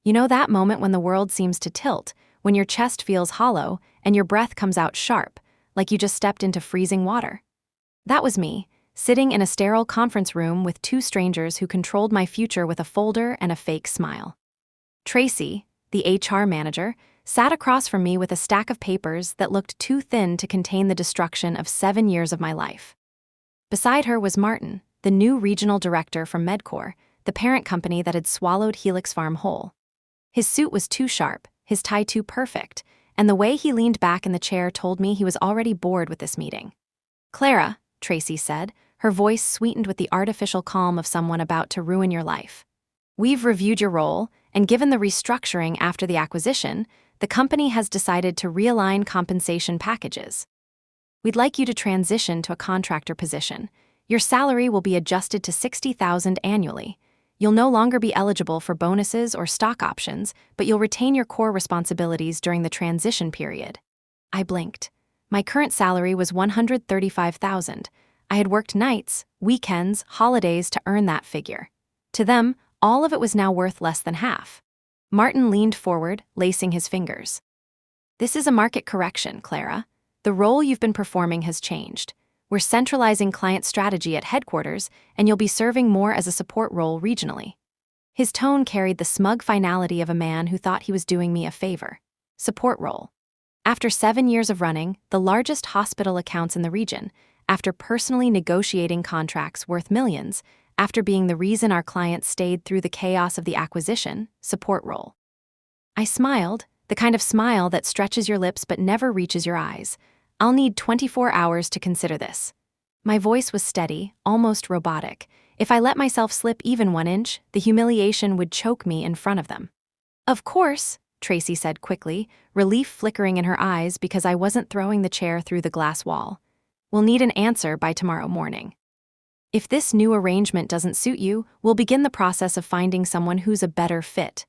You know that moment when the world seems to tilt, when your chest feels hollow and your breath comes out sharp, like you just stepped into freezing water? That was me, sitting in a sterile conference room with two strangers who controlled my future with a folder and a fake smile. Tracy, the HR manager, sat across from me with a stack of papers that looked too thin to contain the destruction of 7 years of my life. Beside her was Martin, the new regional director from Medcore, the parent company that had swallowed Helix Farm whole. His suit was too sharp, his tie too perfect, and the way he leaned back in the chair told me he was already bored with this meeting. "Clara," Tracy said, her voice sweetened with the artificial calm of someone about to ruin your life. "We've reviewed your role, and given the restructuring after the acquisition, the company has decided to realign compensation packages. We'd like you to transition to a contractor position. Your salary will be adjusted to $60,000 annually. You'll no longer be eligible for bonuses or stock options, but you'll retain your core responsibilities during the transition period." I blinked. My current salary was $135,000. I had worked nights, weekends, holidays to earn that figure. To them, all of it was now worth less than half. Martin leaned forward, lacing his fingers. "This is a market correction, Clara. The role you've been performing has changed. We're centralizing client strategy at headquarters, and you'll be serving more as a support role regionally." His tone carried the smug finality of a man who thought he was doing me a favor. Support role. After 7 years of running the largest hospital accounts in the region, after personally negotiating contracts worth millions, after being the reason our clients stayed through the chaos of the acquisition, support role. I smiled, the kind of smile that stretches your lips but never reaches your eyes. "I'll need 24 hours to consider this." My voice was steady, almost robotic. If I let myself slip even 1 inch, the humiliation would choke me in front of them. "Of course," Tracy said quickly, relief flickering in her eyes because I wasn't throwing the chair through the glass wall. "We'll need an answer by tomorrow morning. If this new arrangement doesn't suit you, we'll begin the process of finding someone who's a better fit."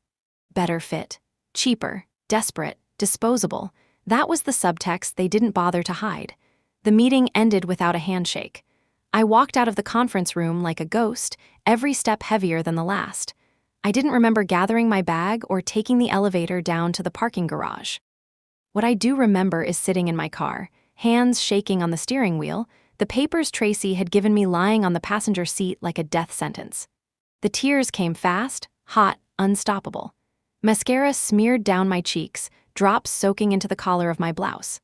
Better fit. Cheaper, desperate, disposable. That was the subtext they didn't bother to hide. The meeting ended without a handshake. I walked out of the conference room like a ghost, every step heavier than the last. I didn't remember gathering my bag or taking the elevator down to the parking garage. What I do remember is sitting in my car, hands shaking on the steering wheel, the papers Tracy had given me lying on the passenger seat like a death sentence. The tears came fast, hot, unstoppable. Mascara smeared down my cheeks, drops soaking into the collar of my blouse.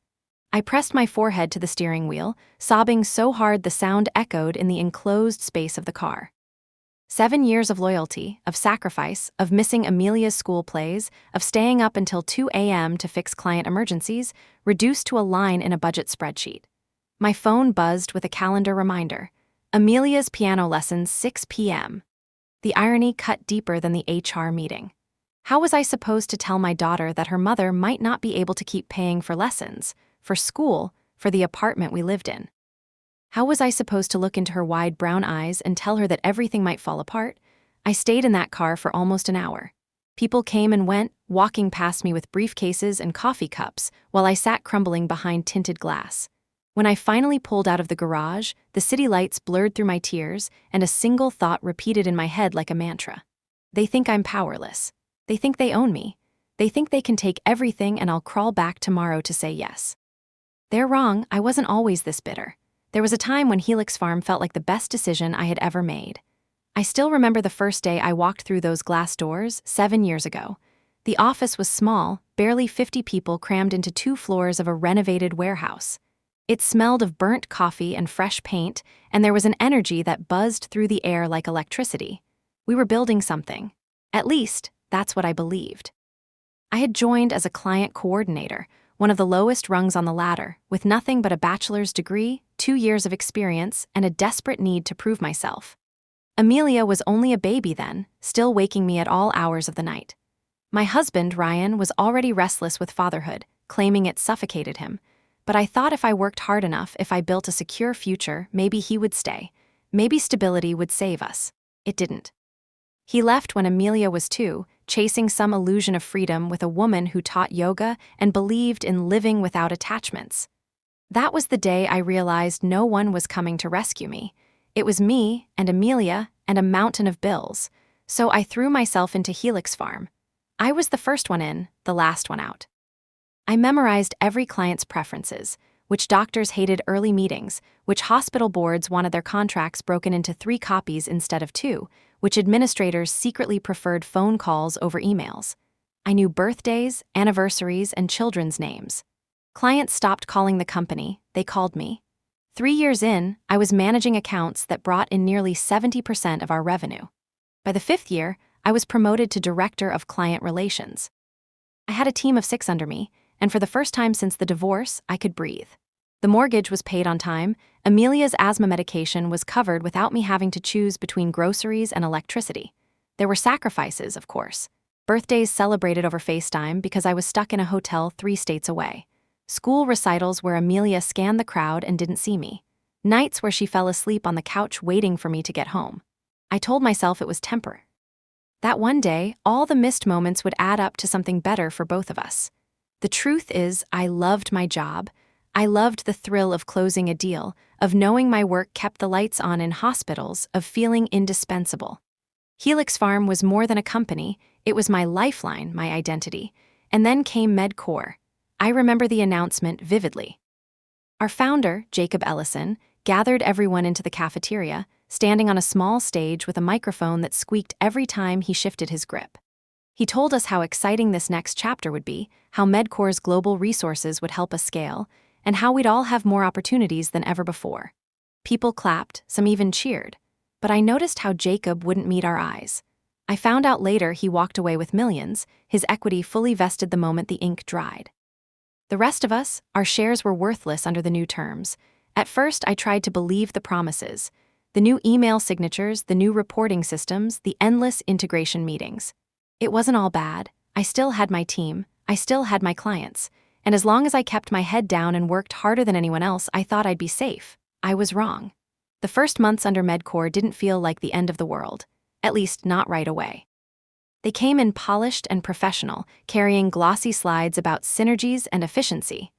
I pressed my forehead to the steering wheel, sobbing so hard the sound echoed in the enclosed space of the car. 7 years of loyalty, of sacrifice, of missing Amelia's school plays, of staying up until 2 a.m. to fix client emergencies, reduced to a line in a budget spreadsheet. My phone buzzed with a calendar reminder. Amelia's piano lessons 6 p.m. The irony cut deeper than the HR meeting. How was I supposed to tell my daughter that her mother might not be able to keep paying for lessons, for school, for the apartment we lived in? How was I supposed to look into her wide brown eyes and tell her that everything might fall apart? I stayed in that car for almost an hour. People came and went, walking past me with briefcases and coffee cups, while I sat crumbling behind tinted glass. When I finally pulled out of the garage, the city lights blurred through my tears, and a single thought repeated in my head like a mantra. They think I'm powerless. They think they own me. They think they can take everything and I'll crawl back tomorrow to say yes. They're wrong. I wasn't always this bitter. There was a time when Helix Farm felt like the best decision I had ever made. I still remember the first day I walked through those glass doors 7 years ago. The office was small, barely 50 people crammed into 2 floors of a renovated warehouse. It smelled of burnt coffee and fresh paint, and there was an energy that buzzed through the air like electricity. We were building something. At least, that's what I believed. I had joined as a client coordinator, one of the lowest rungs on the ladder, with nothing but a bachelor's degree, 2 years of experience, and a desperate need to prove myself. Amelia was only a baby then, still waking me at all hours of the night. My husband, Ryan, was already restless with fatherhood, claiming it suffocated him. But I thought if I worked hard enough, if I built a secure future, maybe he would stay. Maybe stability would save us. It didn't. He left when Amelia was 2, chasing some illusion of freedom with a woman who taught yoga and believed in living without attachments. That was the day I realized no one was coming to rescue me. It was me and Amelia and a mountain of bills. So I threw myself into Helix Farm. I was the first one in, the last one out. I memorized every client's preferences, which doctors hated early meetings, which hospital boards wanted their contracts broken into 3 copies instead of 2, which administrators secretly preferred phone calls over emails. I knew birthdays, anniversaries, and children's names. Clients stopped calling the company, they called me. 3 years in, I was managing accounts that brought in nearly 70% of our revenue. By the 5th year, I was promoted to Director of Client Relations. I had a team of 6 under me, and for the first time since the divorce, I could breathe. The mortgage was paid on time, Amelia's asthma medication was covered without me having to choose between groceries and electricity. There were sacrifices, of course. Birthdays celebrated over FaceTime because I was stuck in a hotel 3 states away. School recitals where Amelia scanned the crowd and didn't see me. Nights where she fell asleep on the couch waiting for me to get home. I told myself it was temporary. That one day, all the missed moments would add up to something better for both of us. The truth is, I loved my job. I loved the thrill of closing a deal, of knowing my work kept the lights on in hospitals, of feeling indispensable. Helix Farm was more than a company, it was my lifeline, my identity. And then came MedCore. I remember the announcement vividly. Our founder, Jacob Ellison, gathered everyone into the cafeteria, standing on a small stage with a microphone that squeaked every time he shifted his grip. He told us how exciting this next chapter would be, how MedCore's global resources would help us scale, and how we'd all have more opportunities than ever before. People clapped, some even cheered. But I noticed how Jacob wouldn't meet our eyes. I found out later he walked away with millions, his equity fully vested the moment the ink dried. The rest of us, our shares were worthless under the new terms. At first, I tried to believe the promises. The new email signatures, the new reporting systems, the endless integration meetings. It wasn't all bad. I still had my team. I still had my clients. And as long as I kept my head down and worked harder than anyone else, I thought I'd be safe. I was wrong. The first months under MedCore didn't feel like the end of the world. At least not right away. They came in polished and professional, carrying glossy slides about synergies and efficiency.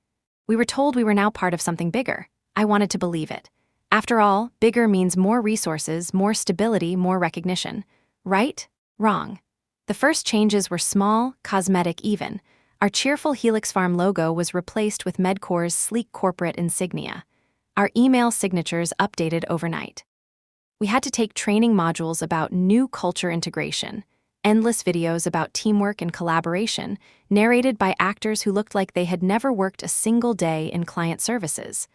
We were told we were now part of something bigger. I wanted to believe it. After all, bigger means more resources, more stability, more recognition. Right? Wrong. The first changes were small, cosmetic even. Our cheerful Helix Farm logo was replaced with MedCore's sleek corporate insignia. Our email signatures updated overnight. We had to take training modules about new culture integration, endless videos about teamwork and collaboration, narrated by actors who looked like they had never worked a single day in client services.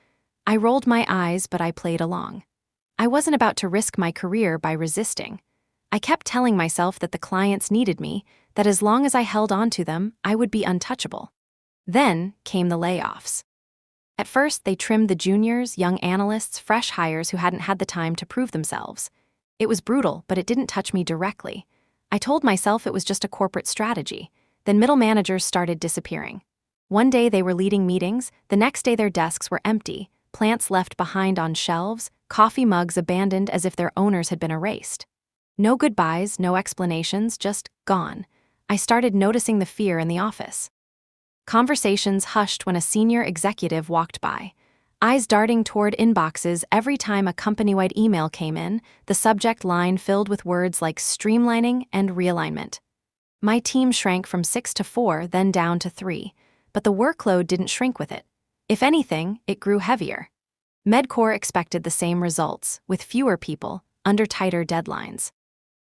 I rolled my eyes, but I played along. I wasn't about to risk my career by resisting. I kept telling myself that the clients needed me, that as long as I held on to them, I would be untouchable. Then came the layoffs. At first, they trimmed the juniors, young analysts, fresh hires who hadn't had the time to prove themselves. It was brutal, but it didn't touch me directly. I told myself it was just a corporate strategy. Then middle managers started disappearing. One day they were leading meetings, the next day their desks were empty, plants left behind on shelves, coffee mugs abandoned as if their owners had been erased. No goodbyes, no explanations, just gone. I started noticing the fear in the office. Conversations hushed when a senior executive walked by. Eyes darting toward inboxes every time a company-wide email came in, the subject line filled with words like streamlining and realignment. My team shrank from 6 to 4, then down to 3, but the workload didn't shrink with it. If anything, it grew heavier. MedCore expected the same results, with fewer people, under tighter deadlines.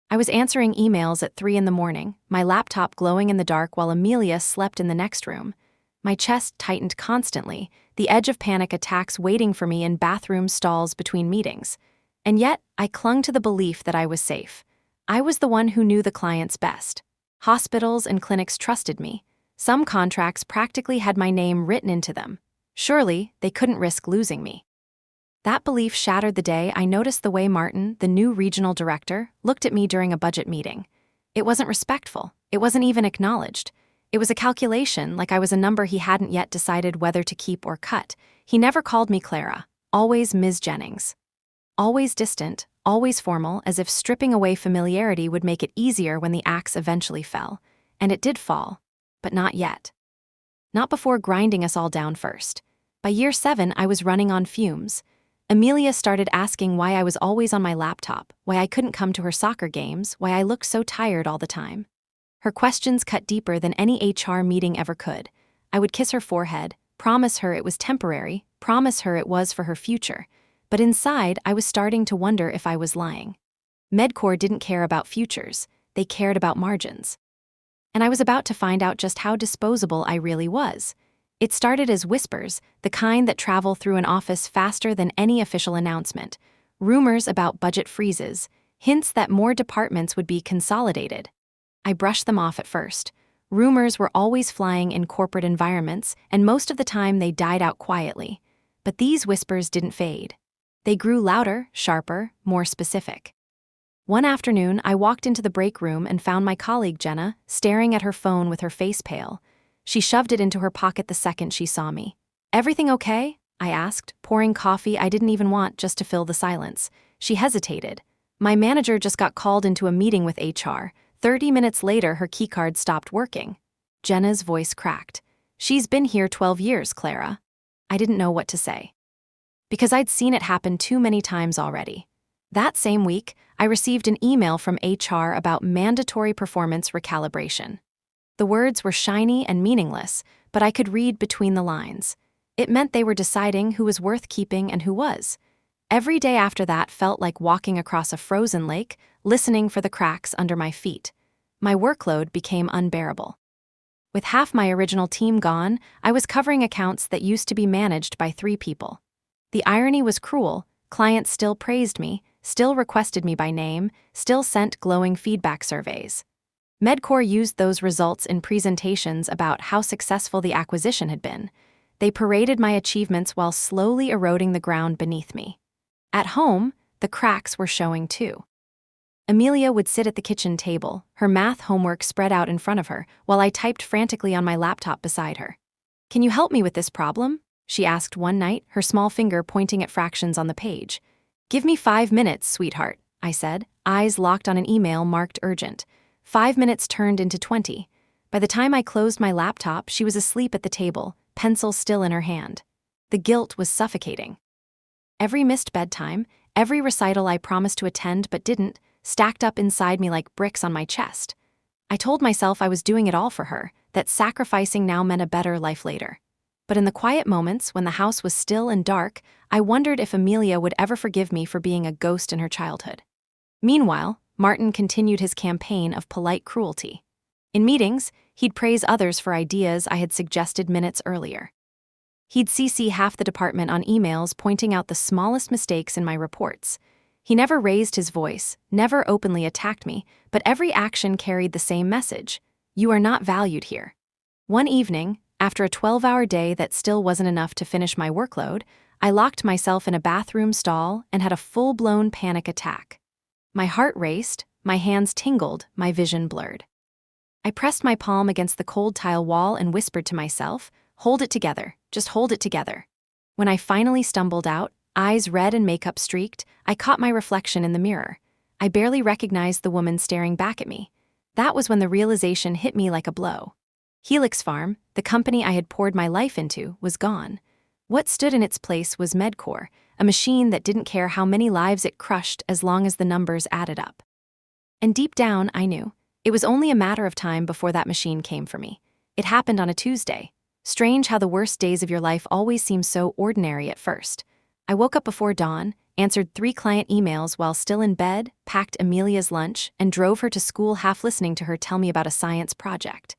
I was answering emails at 3 in the morning, my laptop glowing in the dark while Amelia slept in the next room. My chest tightened constantly, the edge of panic attacks waiting for me in bathroom stalls between meetings. And yet, I clung to the belief that I was safe. I was the one who knew the clients best. Hospitals and clinics trusted me. Some contracts practically had my name written into them. Surely, they couldn't risk losing me. That belief shattered the day I noticed the way Martin, the new regional director, looked at me during a budget meeting. It wasn't respectful. It wasn't even acknowledged. It was a calculation, like I was a number he hadn't yet decided whether to keep or cut. He never called me Clara, always Ms. Jennings. Always distant, always formal, as if stripping away familiarity would make it easier when the axe eventually fell. And it did fall, but not yet. Not before grinding us all down first. By year 7, I was running on fumes. Amelia started asking why I was always on my laptop, why I couldn't come to her soccer games, why I looked so tired all the time. Her questions cut deeper than any HR meeting ever could. I would kiss her forehead, promise her it was temporary, promise her it was for her future. But inside, I was starting to wonder if I was lying. Medcore didn't care about futures. They cared about margins. And I was about to find out just how disposable I really was. It started as whispers, the kind that travel through an office faster than any official announcement. Rumors about budget freezes, hints that more departments would be consolidated. I brushed them off at first. Rumors were always flying in corporate environments, and most of the time they died out quietly. But these whispers didn't fade. They grew louder, sharper, more specific. One afternoon, I walked into the break room and found my colleague Jenna staring at her phone with her face pale. She shoved it into her pocket the second she saw me. "Everything okay?" I asked, pouring coffee I didn't even want just to fill the silence. She hesitated. "My manager just got called into a meeting with HR. 30 minutes later, her keycard stopped working." Jenna's voice cracked. "She's been here 12 years, Clara." I didn't know what to say, because I'd seen it happen too many times already. That same week, I received an email from HR about mandatory performance recalibration. The words were shiny and meaningless, but I could read between the lines. It meant they were deciding who was worth keeping and who was. Every day after that felt like walking across a frozen lake, listening for the cracks under my feet. My workload became unbearable. With half my original team gone, I was covering accounts that used to be managed by 3 people. The irony was cruel. Clients still praised me, still requested me by name, still sent glowing feedback surveys. Medcore used those results in presentations about how successful the acquisition had been. They paraded my achievements while slowly eroding the ground beneath me. At home, the cracks were showing too. Amelia would sit at the kitchen table, her math homework spread out in front of her, while I typed frantically on my laptop beside her. "Can you help me with this problem?" she asked one night, her small finger pointing at fractions on the page. "Give me 5 minutes, sweetheart," I said, eyes locked on an email marked urgent. 5 minutes turned into 20. By the time I closed my laptop, she was asleep at the table, pencil still in her hand. The guilt was suffocating. Every missed bedtime, every recital I promised to attend but didn't, stacked up inside me like bricks on my chest. I told myself I was doing it all for her, that sacrificing now meant a better life later. But in the quiet moments, when the house was still and dark, I wondered if Amelia would ever forgive me for being a ghost in her childhood. Meanwhile, Martin continued his campaign of polite cruelty. In meetings, he'd praise others for ideas I had suggested minutes earlier. He'd CC half the department on emails pointing out the smallest mistakes in my reports. He never raised his voice, never openly attacked me, but every action carried the same message: "You are not valued here." One evening, after a 12-hour day that still wasn't enough to finish my workload, I locked myself in a bathroom stall and had a full-blown panic attack. My heart raced, my hands tingled, my vision blurred. I pressed my palm against the cold tile wall and whispered to myself, "Hold it together, just hold it together." When I finally stumbled out, eyes red and makeup streaked, I caught my reflection in the mirror. I barely recognized the woman staring back at me. That was when the realization hit me like a blow. Helix Farm, the company I had poured my life into, was gone. What stood in its place was Medcore, a machine that didn't care how many lives it crushed as long as the numbers added up. And deep down, I knew. It was only a matter of time before that machine came for me. It happened on a Tuesday. Strange how the worst days of your life always seem so ordinary at first. I woke up before dawn, answered 3 client emails while still in bed, packed Amelia's lunch, and drove her to school half listening to her tell me about a science project.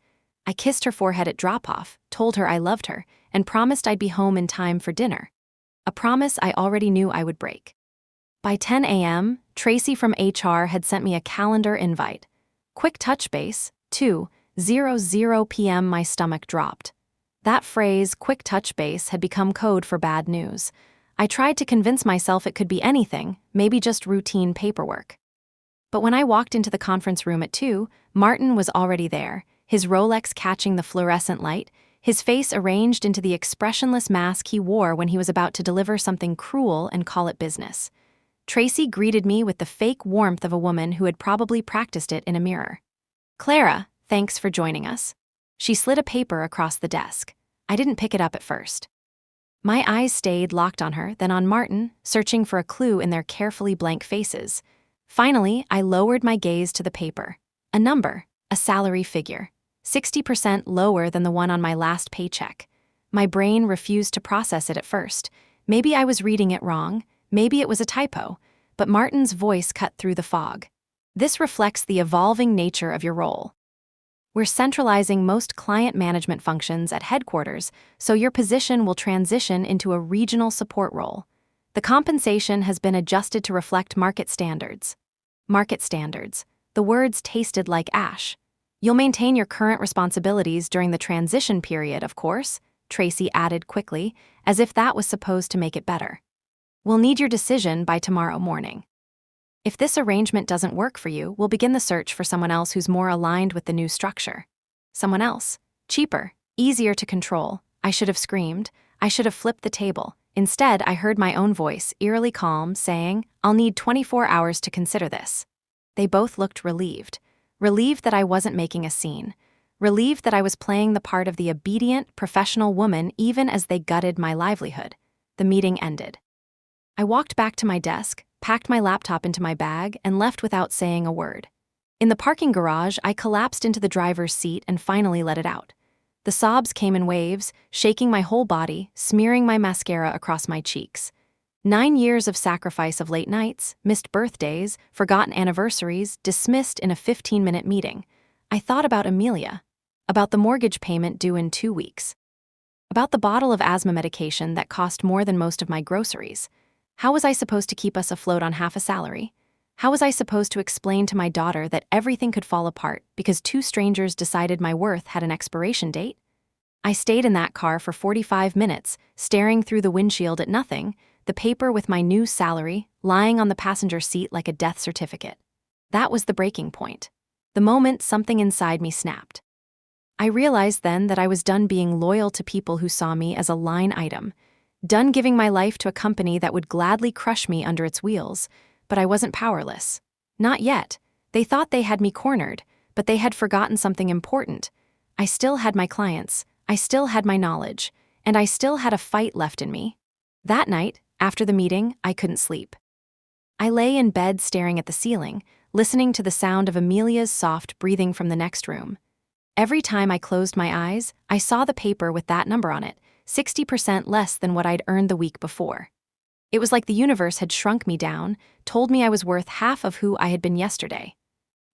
I kissed her forehead at drop-off, told her I loved her, and promised I'd be home in time for dinner. A promise I already knew I would break. By 10 a.m., Tracy from HR had sent me a calendar invite. Quick touch base, 2:00 p.m. My stomach dropped. That phrase, quick touch base, had become code for bad news. I tried to convince myself it could be anything, maybe just routine paperwork. But when I walked into the conference room at 2, Martin was already there, his Rolex catching the fluorescent light, his face arranged into the expressionless mask he wore when he was about to deliver something cruel and call it business. Tracy greeted me with the fake warmth of a woman who had probably practiced it in a mirror. "Clara, thanks for joining us." She slid a paper across the desk. I didn't pick it up at first. My eyes stayed locked on her, then on Martin, searching for a clue in their carefully blank faces. Finally, I lowered my gaze to the paper. A number, A salary figure, 60% lower than the one on my last paycheck. My brain refused to process it at first. Maybe I was reading it wrong, maybe it was a typo, but Martin's voice cut through the fog. This reflects the evolving nature of your role. We're centralizing most client management functions at headquarters, so your position will transition into a regional support role. The compensation has been adjusted to reflect market standards. Market standards. The words tasted like ash. You'll maintain your current responsibilities during the transition period, of course, Tracy added quickly, as if that was supposed to make it better. We'll need your decision by tomorrow morning. If this arrangement doesn't work for you, we'll begin the search for someone else who's more aligned with the new structure. Someone else. Cheaper. Easier to control. I should have screamed. I should have flipped the table. Instead, I heard my own voice, eerily calm, saying, "I'll need 24 hours to consider this." They both looked relieved. Relieved that I wasn't making a scene. Relieved that I was playing the part of the obedient, professional woman even as they gutted my livelihood. The meeting ended. I walked back to my desk, packed my laptop into my bag, and left without saying a word. In the parking garage, I collapsed into the driver's seat and finally let it out. The sobs came in waves, shaking my whole body, smearing my mascara across my cheeks. 9 years of sacrifice of late nights, missed birthdays, forgotten anniversaries, dismissed in a 15-minute meeting. I thought about Amelia, about the mortgage payment due in 2 weeks, about the bottle of asthma medication that cost more than most of my groceries. How was I supposed to keep us afloat on half a salary? How was I supposed to explain to my daughter that everything could fall apart because 2 strangers decided my worth had an expiration date? I stayed in that car for 45 minutes, staring through the windshield at nothing, the paper with my new salary lying on the passenger seat like a death certificate. That was the breaking point. The moment something inside me snapped. I realized then that I was done being loyal to people who saw me as a line item, done giving my life to a company that would gladly crush me under its wheels, but I wasn't powerless. Not yet. They thought they had me cornered, but they had forgotten something important. I still had my clients, I still had my knowledge, and I still had a fight left in me. That night, after the meeting, I couldn't sleep. I lay in bed staring at the ceiling, listening to the sound of Amelia's soft breathing from the next room. Every time I closed my eyes, I saw the paper with that number on it, 60% less than what I'd earned the week before. It was like the universe had shrunk me down, told me I was worth half of who I had been yesterday.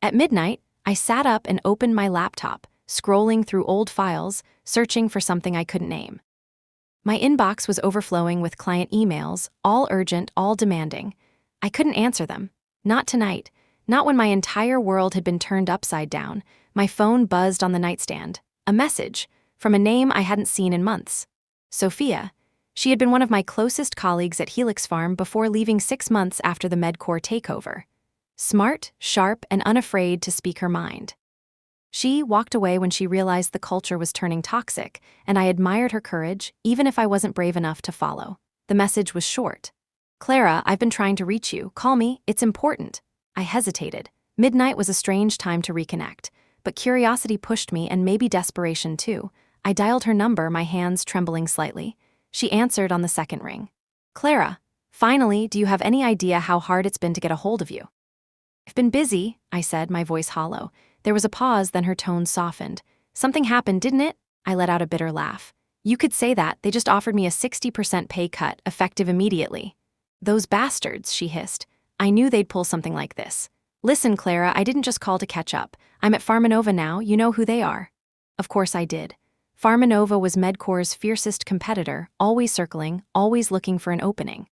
At midnight, I sat up and opened my laptop, scrolling through old files, searching for something I couldn't name. My inbox was overflowing with client emails, all urgent, all demanding. I couldn't answer them. Not tonight. Not when my entire world had been turned upside down. My phone buzzed on the nightstand. A message from a name I hadn't seen in months. Sophia. She had been one of my closest colleagues at Helix Farm before leaving 6 months after the Medcore takeover. Smart, sharp, and unafraid to speak her mind. She walked away when she realized the culture was turning toxic, and I admired her courage, even if I wasn't brave enough to follow. The message was short. "Clara, I've been trying to reach you. Call me, it's important." I hesitated. Midnight was a strange time to reconnect, but curiosity pushed me and maybe desperation too. I dialed her number, my hands trembling slightly. She answered on the second ring. "Clara, finally, do you have any idea how hard it's been to get a hold of you?" "I've been busy," I said, my voice hollow. There was a pause, then her tone softened. "Something happened, didn't it?" I let out a bitter laugh. "You could say that. They just offered me a 60% pay cut, effective immediately." "Those bastards," she hissed. "I knew they'd pull something like this. Listen, Clara, I didn't just call to catch up. I'm at Farmanova now, you know who they are." Of course I did. Farmanova was Medcore's fiercest competitor, always circling, always looking for an opening.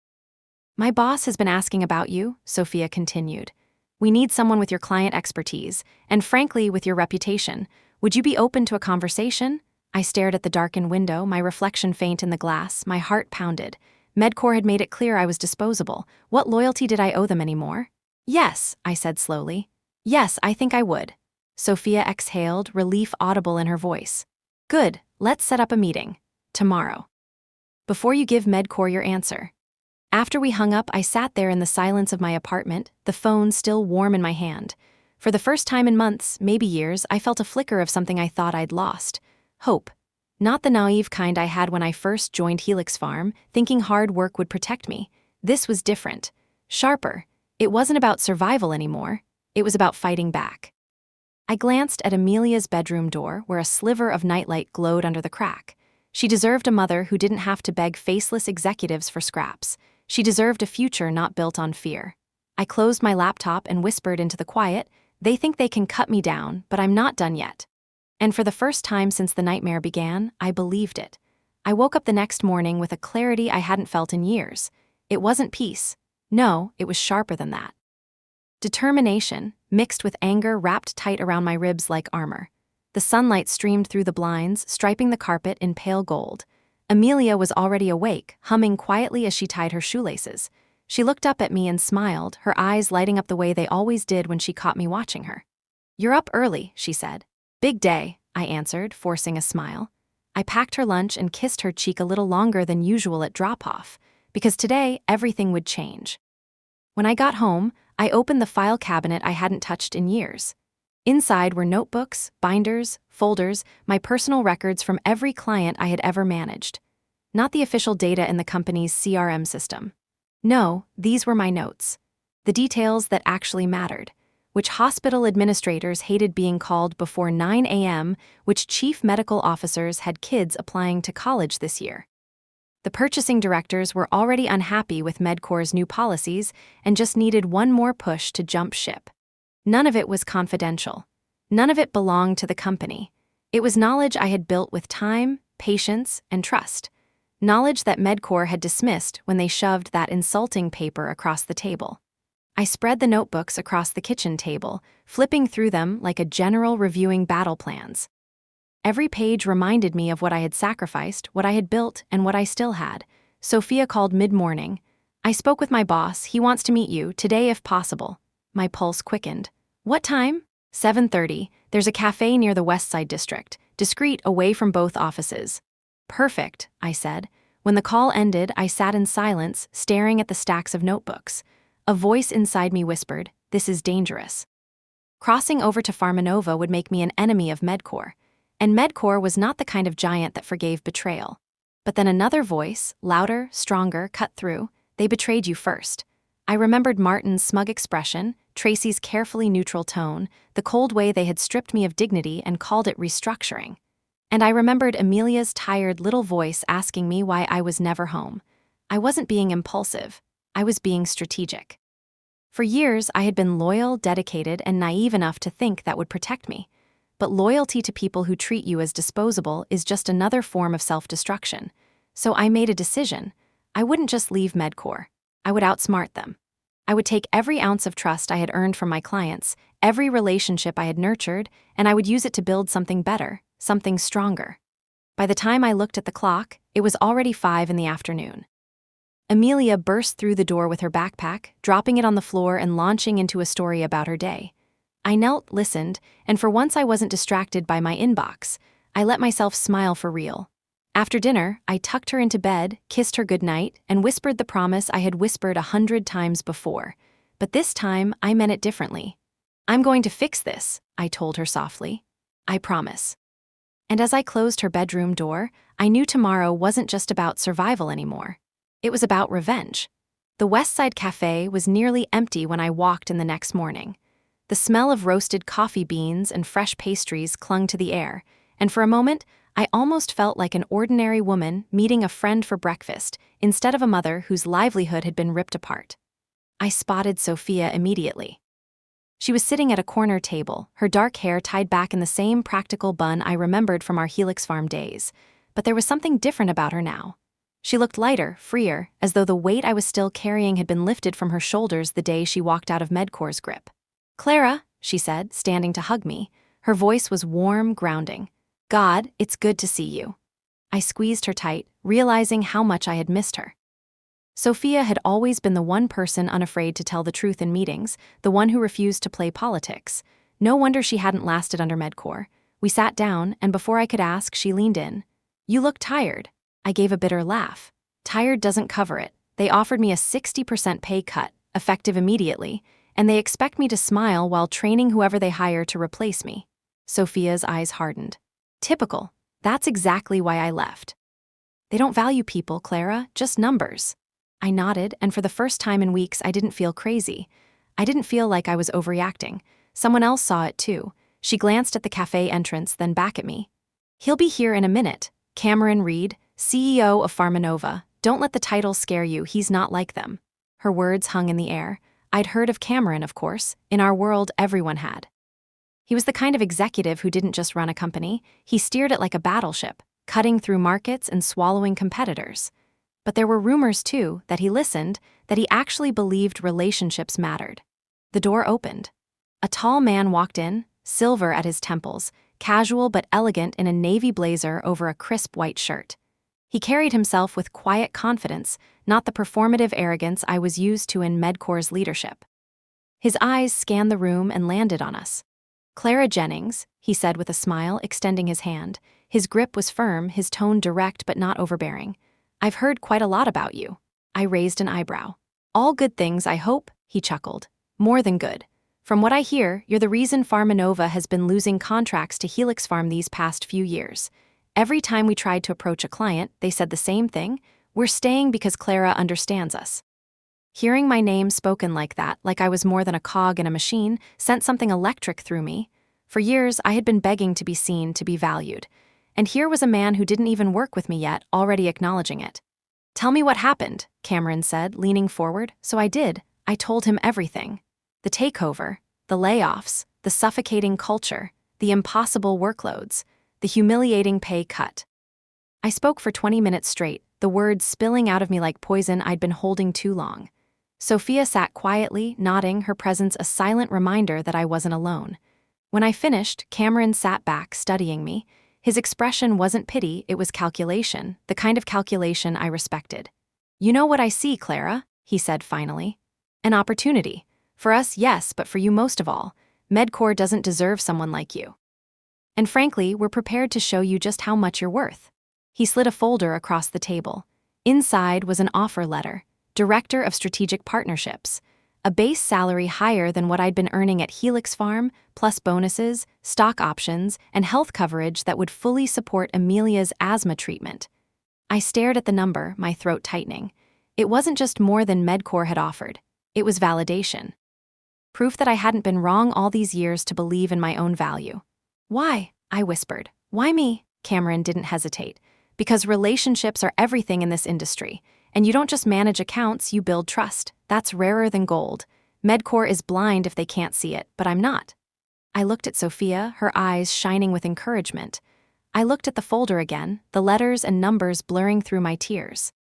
"My boss has been asking about you," Sophia continued. "We need someone with your client expertise, and frankly, with your reputation. Would you be open to a conversation?" I stared at the darkened window, my reflection faint in the glass, my heart pounded. Medcore had made it clear I was disposable. What loyalty did I owe them anymore? "Yes," I said slowly. "Yes, I think I would." Sophia exhaled, relief audible in her voice. "Good, let's set up a meeting. Tomorrow. Before you give Medcore your answer." After we hung up, I sat there in the silence of my apartment, the phone still warm in my hand. For the first time in months, maybe years, I felt a flicker of something I thought I'd lost. Hope. Not the naive kind I had when I first joined Helix Farm, thinking hard work would protect me. This was different. Sharper. It wasn't about survival anymore. It was about fighting back. I glanced at Amelia's bedroom door, where a sliver of nightlight glowed under the crack. She deserved a mother who didn't have to beg faceless executives for scraps. She deserved a future not built on fear. I closed my laptop and whispered into the quiet, "They think they can cut me down, but I'm not done yet." And for the first time since the nightmare began, I believed it. I woke up the next morning with a clarity I hadn't felt in years. It wasn't peace. No, it was sharper than that. Determination, mixed with anger, wrapped tight around my ribs like armor. The sunlight streamed through the blinds, striping the carpet in pale gold. Amelia was already awake, humming quietly as she tied her shoelaces. She looked up at me and smiled, her eyes lighting up the way they always did when she caught me watching her. "You're up early," she said. "Big day," I answered, forcing a smile. I packed her lunch and kissed her cheek a little longer than usual at drop-off, because today everything would change. When I got home, I opened the file cabinet I hadn't touched in years. Inside were notebooks, binders, folders, my personal records from every client I had ever managed. Not the official data in the company's CRM system. No, these were my notes. The details that actually mattered. Which hospital administrators hated being called before 9 a.m., which chief medical officers had kids applying to college this year. The purchasing directors were already unhappy with Medcor's new policies and just needed one more push to jump ship. None of it was confidential. None of it belonged to the company. It was knowledge I had built with time, patience, and trust. Knowledge that Medcor had dismissed when they shoved that insulting paper across the table. I spread the notebooks across the kitchen table, flipping through them like a general reviewing battle plans. Every page reminded me of what I had sacrificed, what I had built, and what I still had. Sophia called mid-morning. "I spoke with my boss. He wants to meet you, today if possible." My pulse quickened. "What time?" 7:30. "There's a cafe near the West Side District, discreet, away from both offices." "Perfect," I said. When the call ended, I sat in silence, staring at the stacks of notebooks. A voice inside me whispered, "This is dangerous." Crossing over to Farmanova would make me an enemy of Medcor. And Medcor was not the kind of giant that forgave betrayal. But then another voice, louder, stronger, cut through. "They betrayed you first." I remembered Martin's smug expression, Tracy's carefully neutral tone, the cold way they had stripped me of dignity and called it restructuring. And I remembered Amelia's tired little voice asking me why I was never home. I wasn't being impulsive. I was being strategic. For years, I had been loyal, dedicated, and naive enough to think that would protect me. But loyalty to people who treat you as disposable is just another form of self-destruction. So I made a decision. I wouldn't just leave Medcor. I would outsmart them. I would take every ounce of trust I had earned from my clients, every relationship I had nurtured, and I would use it to build something better, something stronger. By the time I looked at the clock, it was already 5 in the afternoon. Amelia burst through the door with her backpack, dropping it on the floor and launching into a story about her day. I knelt, listened, and for once I wasn't distracted by my inbox. I let myself smile for real. After dinner, I tucked her into bed, kissed her goodnight, and whispered the promise I had whispered 100 times before. But this time, I meant it differently. "I'm going to fix this," I told her softly. "I promise." And as I closed her bedroom door, I knew tomorrow wasn't just about survival anymore. It was about revenge. The West Side Cafe was nearly empty when I walked in the next morning. The smell of roasted coffee beans and fresh pastries clung to the air, and for a moment, I almost felt like an ordinary woman meeting a friend for breakfast instead of a mother whose livelihood had been ripped apart. I spotted Sophia immediately. She was sitting at a corner table, her dark hair tied back in the same practical bun I remembered from our Helix Farm days, but there was something different about her now. She looked lighter, freer, as though the weight I was still carrying had been lifted from her shoulders the day she walked out of Medcor's grip. "Clara," she said, standing to hug me. Her voice was warm, grounding. "God, it's good to see you." I squeezed her tight, realizing how much I had missed her. Sophia had always been the one person unafraid to tell the truth in meetings, the one who refused to play politics. No wonder she hadn't lasted under Medcor. We sat down, and before I could ask, she leaned in. "You look tired." I gave a bitter laugh. Tired doesn't cover it. They offered me a 60% pay cut, effective immediately, and they expect me to smile while training whoever they hire to replace me. Sophia's eyes hardened. Typical. That's exactly why I left. They don't value people, Clara, just numbers. I nodded, and for the first time in weeks, I didn't feel crazy. I didn't feel like I was overreacting. Someone else saw it too. She glanced at the cafe entrance, then back at me. "He'll be here in a minute. Cameron Reed, CEO of Pharmanova. Don't let the titles scare you, he's not like them." Her words hung in the air. I'd heard of Cameron, of course. In our world, everyone had. He was the kind of executive who didn't just run a company, he steered it like a battleship, cutting through markets and swallowing competitors. But there were rumors, too, that he listened, that he actually believed relationships mattered. The door opened. A tall man walked in, silver at his temples, casual but elegant in a navy blazer over a crisp white shirt. He carried himself with quiet confidence, not the performative arrogance I was used to in Medcor's leadership. His eyes scanned the room and landed on us. "Clara Jennings," he said with a smile, extending his hand. His grip was firm, his tone direct but not overbearing. "I've heard quite a lot about you." I raised an eyebrow. "All good things, I hope," he chuckled. "More than good. From what I hear, you're the reason Pharmanova has been losing contracts to Helix Farm these past few years. Every time we tried to approach a client, they said the same thing: we're staying because Clara understands us." Hearing my name spoken like that, like I was more than a cog in a machine, sent something electric through me. For years, I had been begging to be seen, to be valued. And here was a man who didn't even work with me yet, already acknowledging it. "Tell me what happened," Cameron said, leaning forward. So I did. I told him everything. The takeover, the layoffs, the suffocating culture, the impossible workloads, the humiliating pay cut. I spoke for 20 minutes straight, the words spilling out of me like poison I'd been holding too long. Sophia sat quietly, nodding, her presence a silent reminder that I wasn't alone. When I finished, Cameron sat back, studying me. His expression wasn't pity, it was calculation, the kind of calculation I respected. "You know what I see, Clara," he said finally. "An opportunity. For us, yes, but for you most of all. Medcor doesn't deserve someone like you. And frankly, we're prepared to show you just how much you're worth." He slid a folder across the table. Inside was an offer letter. Director of Strategic Partnerships. A base salary higher than what I'd been earning at Helix Farm, plus bonuses, stock options, and health coverage that would fully support Amelia's asthma treatment. I stared at the number, my throat tightening. It wasn't just more than Medcor had offered. It was validation. Proof that I hadn't been wrong all these years to believe in my own value. "Why?" I whispered. "Why me?" Cameron didn't hesitate. "Because relationships are everything in this industry. And you don't just manage accounts, you build trust. That's rarer than gold. Medcor is blind if they can't see it, but I'm not." I looked at Sophia, her eyes shining with encouragement. I looked at the folder again, the letters and numbers blurring through my tears.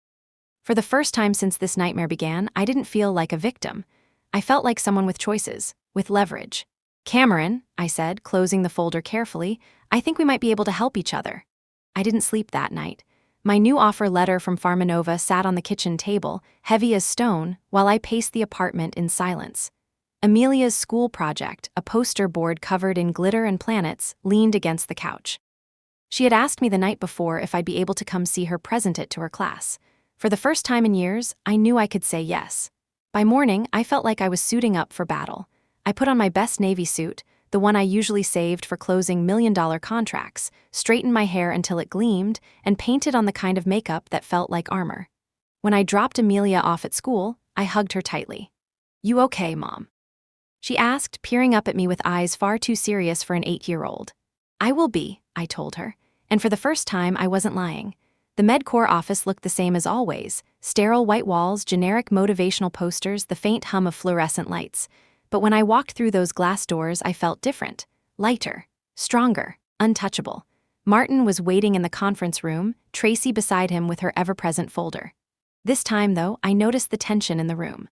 For the first time since this nightmare began, I didn't feel like a victim. I felt like someone with choices, with leverage. "Cameron," I said, closing the folder carefully, "I think we might be able to help each other." I didn't sleep that night. My new offer letter from Pharmanova sat on the kitchen table, heavy as stone, while I paced the apartment in silence. Amelia's school project, a poster board covered in glitter and planets, leaned against the couch. She had asked me the night before if I'd be able to come see her present it to her class. For the first time in years, I knew I could say yes. By morning, I felt like I was suiting up for battle. I put on my best navy suit, the one I usually saved for closing million-dollar contracts, straightened my hair until it gleamed, and painted on the kind of makeup that felt like armor. When I dropped Amelia off at school, I hugged her tightly. "You okay, Mom?" she asked, peering up at me with eyes far too serious for an 8-year-old. "I will be," I told her. And for the first time, I wasn't lying. The Medcor office looked the same as always: sterile white walls, generic motivational posters, the faint hum of fluorescent lights. But when I walked through those glass doors, I felt different. Lighter. Stronger. Untouchable. Martin was waiting in the conference room, Tracy beside him with her ever-present folder. This time, though, I noticed the tension in the room.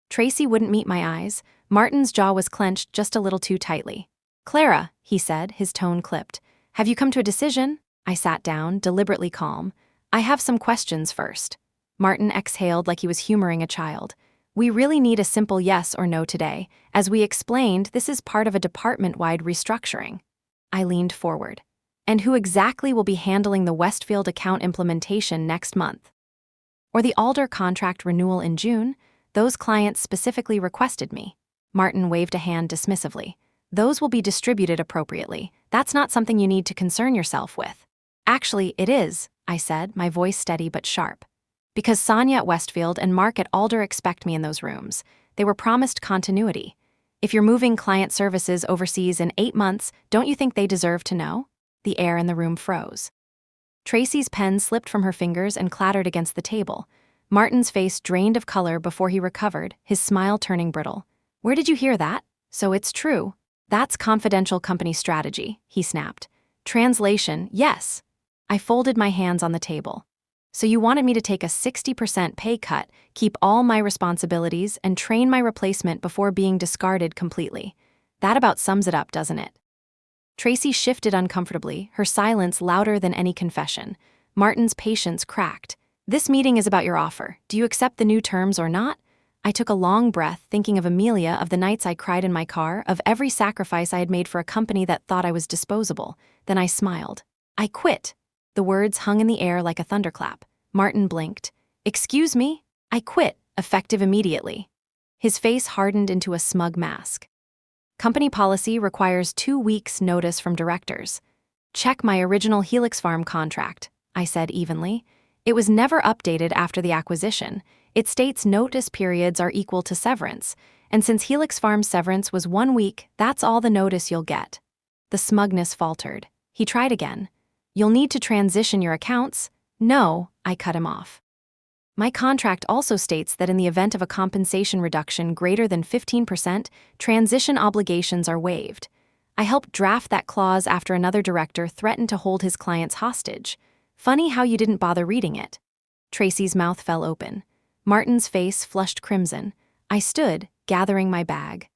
Tracy wouldn't meet my eyes. Martin's jaw was clenched just a little too tightly. "Clara," he said, his tone clipped. "Have you come to a decision?" I sat down, deliberately calm. "I have some questions first." Martin exhaled like he was humoring a child. "We really need a simple yes or no today. As we explained, this is part of a department-wide restructuring." I leaned forward. "And who exactly will be handling the Westfield account implementation next month? Or the Alder contract renewal in June? Those clients specifically requested me." Martin waved a hand dismissively. "Those will be distributed appropriately. That's not something you need to concern yourself with." "Actually, it is," I said, my voice steady but sharp. "Because Sonia at Westfield and Mark at Alder expect me in those rooms. They were promised continuity. If you're moving client services overseas in 8 months, don't you think they deserve to know? The air in the room froze. Tracy's pen slipped from her fingers and clattered against the table. Martin's face drained of color before he recovered, his smile turning brittle. Where did you hear that? So it's true. That's confidential company strategy, he snapped. Translation, yes. I folded my hands on the table. So you wanted me to take a 60% pay cut, keep all my responsibilities, and train my replacement before being discarded completely. That about sums it up, doesn't it? Tracy shifted uncomfortably, her silence louder than any confession. Martin's patience cracked. This meeting is about your offer. Do you accept the new terms or not? I took a long breath, thinking of Amelia, of the nights I cried in my car, of every sacrifice I had made for a company that thought I was disposable. Then I smiled. I quit. The words hung in the air like a thunderclap. Martin blinked. Excuse me? I quit, effective immediately. His face hardened into a smug mask. Company policy requires 2 weeks' notice from directors. Check my original Helix Farm contract, I said evenly. It was never updated after the acquisition. It states notice periods are equal to severance, and since Helix Farm's severance was 1 week, that's all the notice you'll get. The smugness faltered. He tried again. You'll need to transition your accounts. No, I cut him off. My contract also states that in the event of a compensation reduction greater than 15%, transition obligations are waived. I helped draft that clause after another director threatened to hold his clients hostage. Funny how you didn't bother reading it. Tracy's mouth fell open. Martin's face flushed crimson. I stood, gathering my bag.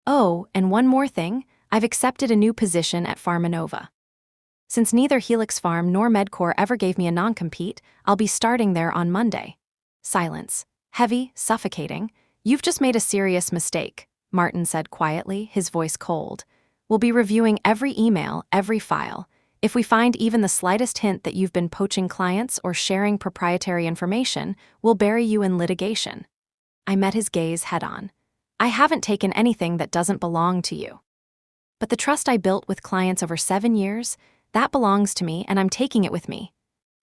Oh, and one more thing, I've accepted a new position at Pharmanova. Since neither Helix Farm nor Medcore ever gave me a non-compete, I'll be starting there on Monday. Silence. Heavy, suffocating. You've just made a serious mistake, Martin said quietly, his voice cold. We'll be reviewing every email, every file. If we find even the slightest hint that you've been poaching clients or sharing proprietary information, we'll bury you in litigation. I met his gaze head-on. I haven't taken anything that doesn't belong to you. But the trust I built with clients over 7 years, that belongs to me, and I'm taking it with me.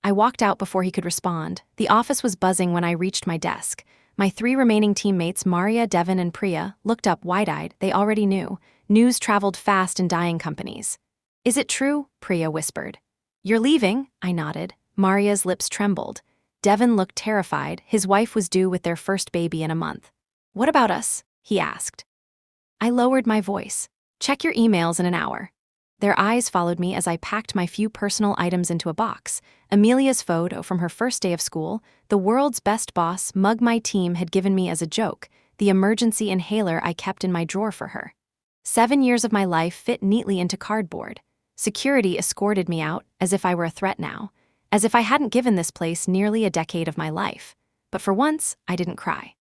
I walked out before he could respond. The office was buzzing when I reached my desk. My 3 remaining teammates, Maria, Devin, and Priya, looked up wide-eyed. They already knew. News traveled fast in dying companies. Is it true? Priya whispered. You're leaving? I nodded. Maria's lips trembled. Devin looked terrified. His wife was due with their first baby in a month. What about us? He asked. I lowered my voice. Check your emails in an hour. Their eyes followed me as I packed my few personal items into a box. Amelia's photo from her first day of school, the world's best boss mug my team had given me as a joke, the emergency inhaler I kept in my drawer for her. 7 years of my life fit neatly into cardboard. Security escorted me out, as if I were a threat now, as if I hadn't given this place nearly a decade of my life. But for once, I didn't cry.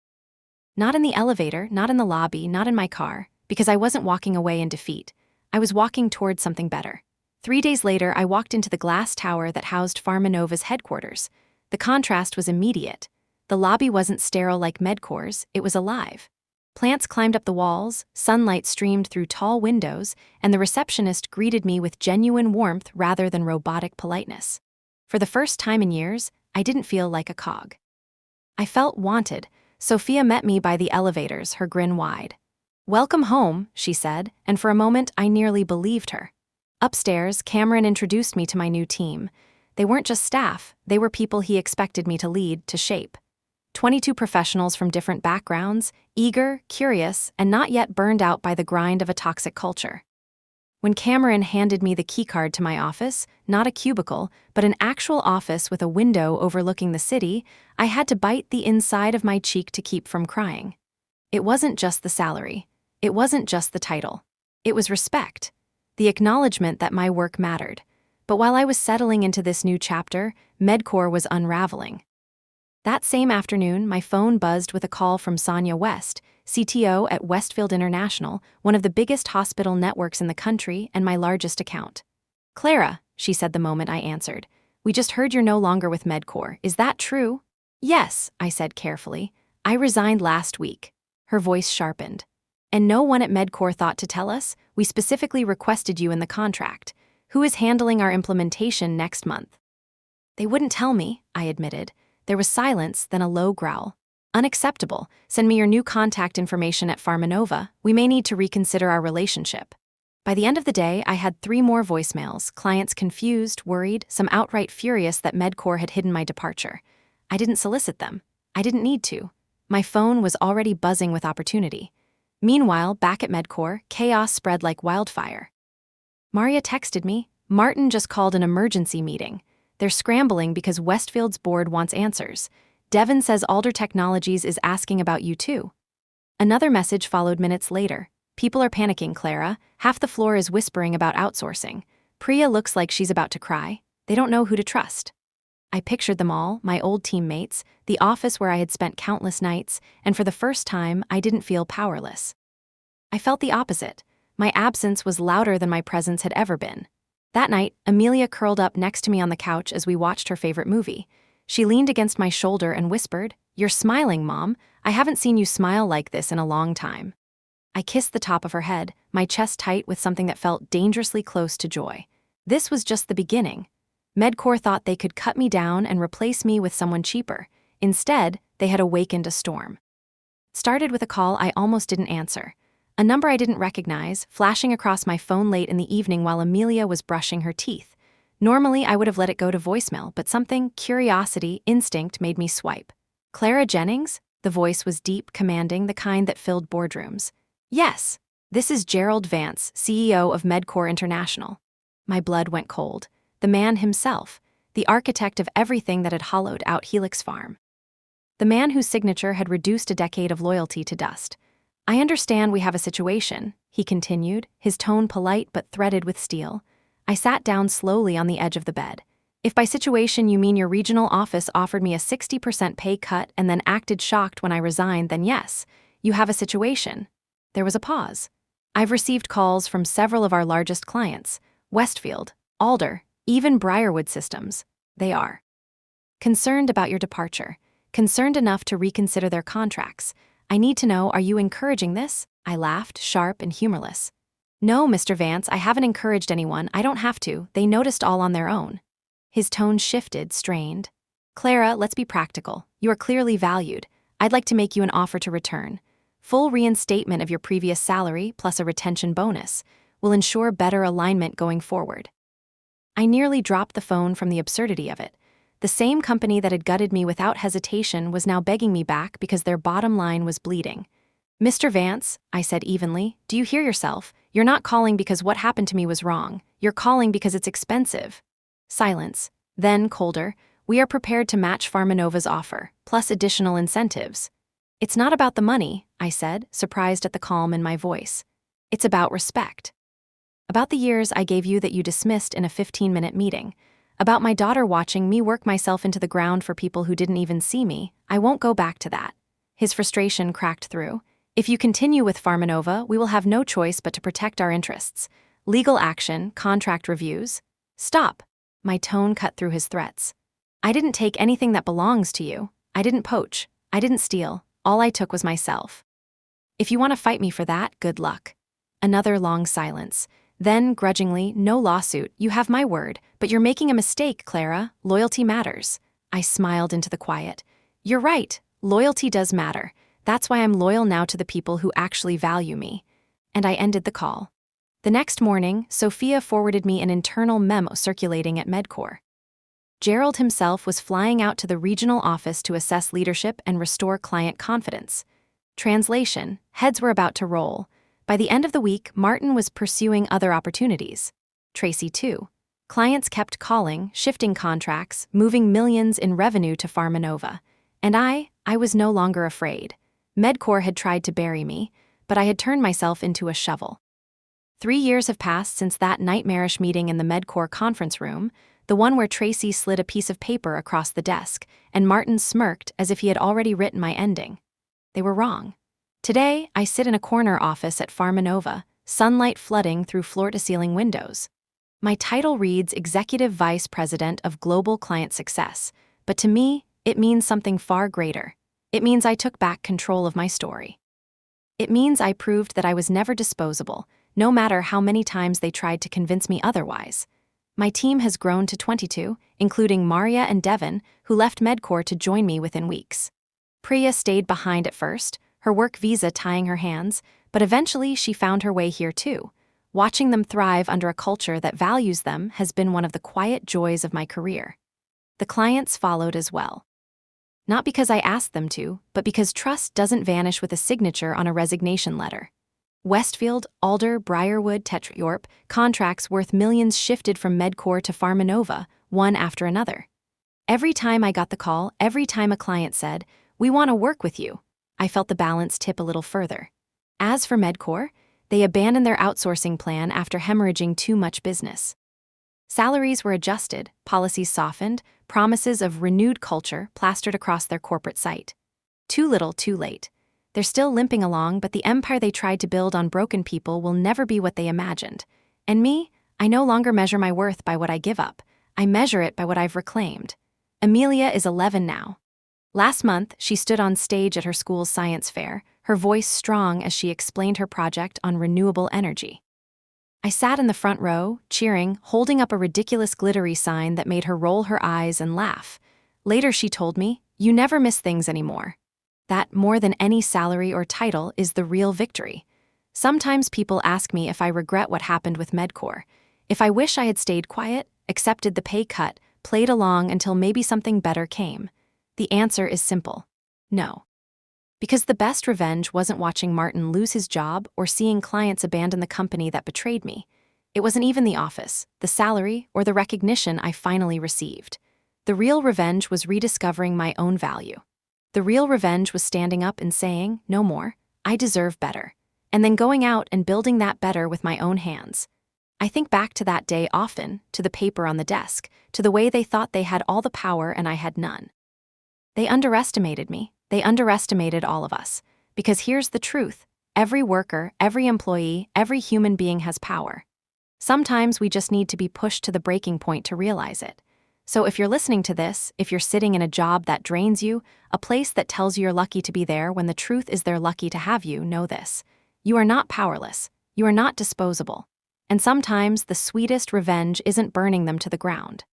Not in the elevator, not in the lobby, not in my car, because I wasn't walking away in defeat. I was walking towards something better. 3 days later, I walked into the glass tower that housed Pharmanova's headquarters. The contrast was immediate. The lobby wasn't sterile like Medcore's, it was alive. Plants climbed up the walls, sunlight streamed through tall windows, and the receptionist greeted me with genuine warmth rather than robotic politeness. For the first time in years, I didn't feel like a cog. I felt wanted. Sophia met me by the elevators, her grin wide. Welcome home, she said, and for a moment I nearly believed her. Upstairs, Cameron introduced me to my new team. They weren't just staff, they were people he expected me to lead, to shape. 22 professionals from different backgrounds, eager, curious, and not yet burned out by the grind of a toxic culture. When Cameron handed me the keycard to my office, not a cubicle, but an actual office with a window overlooking the city, I had to bite the inside of my cheek to keep from crying. It wasn't just the salary. It wasn't just the title. It was respect. The acknowledgement that my work mattered. But while I was settling into this new chapter, Medcore was unraveling. That same afternoon, my phone buzzed with a call from Sonia West, CTO at Westfield International, one of the biggest hospital networks in the country and my largest account. Clara, she said the moment I answered, we just heard you're no longer with Medcore. Is that true? Yes, I said carefully. I resigned last week. Her voice sharpened. And no one at Medcore thought to tell us? We specifically requested you in the contract. Who is handling our implementation next month? They wouldn't tell me, I admitted. There was silence, then a low growl. Unacceptable. Send me your new contact information at Farmanova. We may need to reconsider our relationship. By the end of the day, I had 3 more voicemails, clients confused, worried, some outright furious that Medcore had hidden my departure. I didn't solicit them. I didn't need to. My phone was already buzzing with opportunity. Meanwhile, back at Medcore, chaos spread like wildfire. Maria texted me, "Martin just called an emergency meeting. They're scrambling because Westfield's board wants answers. Devin says Alder Technologies is asking about you too." Another message followed minutes later. "People are panicking, Clara. Half the floor is whispering about outsourcing. Priya looks like she's about to cry. They don't know who to trust." I pictured them all, my old teammates, the office where I had spent countless nights, and for the first time, I didn't feel powerless. I felt the opposite. My absence was louder than my presence had ever been. That night, Amelia curled up next to me on the couch as we watched her favorite movie. She leaned against my shoulder and whispered, "You're smiling, Mom. I haven't seen you smile like this in a long time." I kissed the top of her head, my chest tight with something that felt dangerously close to joy. This was just the beginning. Medcore thought they could cut me down and replace me with someone cheaper. Instead, they had awakened a storm. It started with a call I almost didn't answer. A number I didn't recognize, flashing across my phone late in the evening while Amelia was brushing her teeth. Normally, I would have let it go to voicemail, but something, curiosity, instinct, made me swipe. "Clara Jennings?" The voice was deep, commanding, the kind that filled boardrooms. "Yes. This is Gerald Vance, CEO of Medcore International." My blood went cold. The man himself, the architect of everything that had hollowed out Helix Farm. The man whose signature had reduced a decade of loyalty to dust. "I understand we have a situation," he continued, his tone polite but threaded with steel. I sat down slowly on the edge of the bed. "If by situation you mean your regional office offered me a 60% pay cut and then acted shocked when I resigned, then yes, you have a situation." There was a pause. "I've received calls from several of our largest clients, Westfield, Alder, even Briarwood Systems. They are concerned about your departure, concerned enough to reconsider their contracts. I need to know, are you encouraging this?" I laughed, sharp and humorless. "No, Mr. Vance, I haven't encouraged anyone. I don't have to. They noticed all on their own." His tone shifted, strained. "Clara, let's be practical. You are clearly valued. I'd like to make you an offer to return. Full reinstatement of your previous salary plus a retention bonus will ensure better alignment going forward." I nearly dropped the phone from the absurdity of it. The same company that had gutted me without hesitation was now begging me back because their bottom line was bleeding. "Mr. Vance," I said evenly, "do you hear yourself? You're not calling because what happened to me was wrong. You're calling because it's expensive." Silence. Then, colder, "We are prepared to match Farmanova's offer, plus additional incentives." "It's not about the money," I said, surprised at the calm in my voice. "It's about respect. About the years I gave you that you dismissed in a 15-minute meeting. About my daughter watching me work myself into the ground for people who didn't even see me. I won't go back to that." His frustration cracked through. "If you continue with Farmanova, we will have no choice but to protect our interests. Legal action, contract reviews." "Stop." My tone cut through his threats. "I didn't take anything that belongs to you. I didn't poach. I didn't steal. All I took was myself. If you want to fight me for that, good luck." Another long silence. Then, grudgingly, "No lawsuit, you have my word, but you're making a mistake, Clara. Loyalty matters." I smiled into the quiet. "You're right, loyalty does matter. That's why I'm loyal now to the people who actually value me." And I ended the call. The next morning, Sophia forwarded me an internal memo circulating at Medcore. Gerald himself was flying out to the regional office to assess leadership and restore client confidence. Translation: heads were about to roll. By the end of the week, Martin was pursuing other opportunities. Tracy too. Clients kept calling, shifting contracts, moving millions in revenue to Farmanova. And I was no longer afraid. Medcore had tried to bury me, but I had turned myself into a shovel. 3 years have passed since that nightmarish meeting in the Medcore conference room, the one where Tracy slid a piece of paper across the desk, and Martin smirked as if he had already written my ending. They were wrong. Today, I sit in a corner office at Farmanova, sunlight flooding through floor-to-ceiling windows. My title reads Executive Vice President of Global Client Success, but to me, it means something far greater. It means I took back control of my story. It means I proved that I was never disposable, no matter how many times they tried to convince me otherwise. My team has grown to 22, including Maria and Devin, who left Medcore to join me within weeks. Priya stayed behind at first, her work visa tying her hands, but eventually she found her way here too. Watching them thrive under a culture that values them has been one of the quiet joys of my career. The clients followed as well. Not because I asked them to, but because trust doesn't vanish with a signature on a resignation letter. Westfield, Alder, Briarwood, Tetrayorp, contracts worth millions shifted from Medcore to Pharmanova, one after another. Every time I got the call, every time a client said, "We want to work with you," I felt the balance tip a little further. As for Medcore, they abandoned their outsourcing plan after hemorrhaging too much business. Salaries were adjusted, policies softened, promises of renewed culture plastered across their corporate site. Too little, too late. They're still limping along, but the empire they tried to build on broken people will never be what they imagined. And me, I no longer measure my worth by what I give up. I measure it by what I've reclaimed. Amelia is 11 now. Last month, she stood on stage at her school's science fair, her voice strong as she explained her project on renewable energy. I sat in the front row, cheering, holding up a ridiculous glittery sign that made her roll her eyes and laugh. Later she told me, "You never miss things anymore." That, more than any salary or title, is the real victory. Sometimes people ask me if I regret what happened with Medcore, if I wish I had stayed quiet, accepted the pay cut, played along until maybe something better came. The answer is simple: no. Because the best revenge wasn't watching Martin lose his job or seeing clients abandon the company that betrayed me. It wasn't even the office, the salary, or the recognition I finally received. The real revenge was rediscovering my own value. The real revenge was standing up and saying, "No more, I deserve better," and then going out and building that better with my own hands. I think back to that day often, to the paper on the desk, to the way they thought they had all the power and I had none. They underestimated me. They underestimated all of us. Because here's the truth: every worker, every employee, every human being has power. Sometimes we just need to be pushed to the breaking point to realize it. So if you're listening to this, if you're sitting in a job that drains you, a place that tells you you're lucky to be there when the truth is they're lucky to have you, know this: you are not powerless. You are not disposable. And sometimes the sweetest revenge isn't burning them to the ground.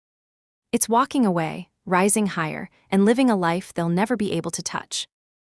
It's walking away, rising higher, and living a life they'll never be able to touch.